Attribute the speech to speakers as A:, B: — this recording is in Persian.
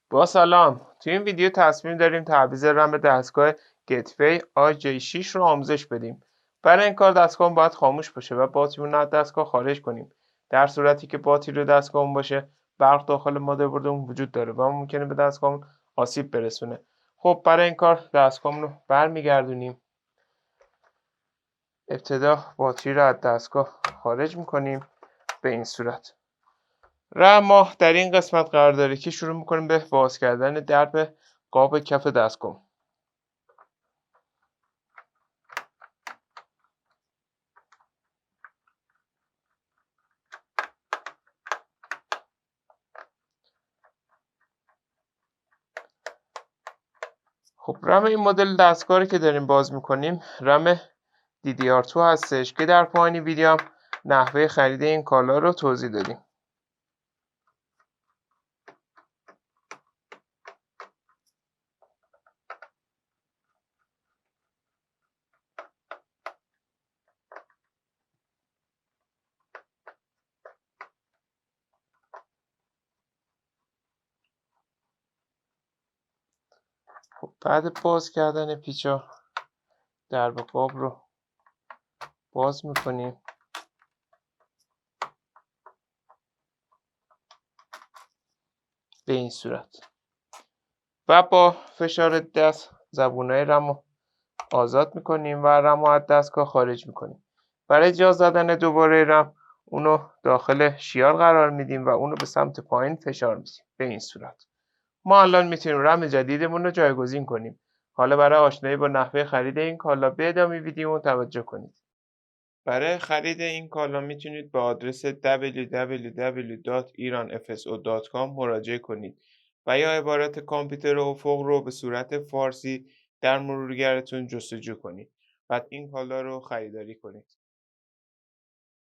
A: با سلام. توی این ویدیو تصمیم داریم تعویض رم دستگاه گتوی IJ6 رو آموزش بدیم. برای این کار دستگاه باید خاموش باشه و باتریمون رو از دستگاه خارج کنیم. در صورتی که باتری رو دستگاه باشه، برق داخل مادربردمون وجود داره و ممکنه به دستگاه آسیب برسونه. خب برای این کار دستگاه رو برمیگردونیم. ابتدا باتری رو از دستگاه خارج میکنیم به این صورت. ما در این قسمت قرار داره که شروع میکنیم به باز کردن درب قاب کف دستگاه. خب رم این مدل دستگاهی که داریم باز میکنیم رم DDR2 هستش که در پایین ویدیو هم نحوه خرید این کالا رو توضیح دادیم. خب بعد باز کردن پیچا درب قاب رو باز میکنیم به این صورت و با فشار دست زبونای رم رو آزاد میکنیم و رم رو از دستگاه خارج میکنیم. برای جا زدن دوباره رم اونو داخل شیار قرار میدیم و اونو به سمت پایین فشار میدیم به این صورت. ما الان میتونیم رم جدیدمون رو جایگزین کنیم. حالا برای آشنایی با نحوه خرید این کالا به ادامه ویدیو توجه کنید. برای خرید این کالا میتونید به آدرس www.iranfso.com مراجعه کنید و یا عبارت کامپیوتر افق رو به صورت فارسی در مرورگرتون جستجو کنید. بعد این کالا رو خریداری کنید.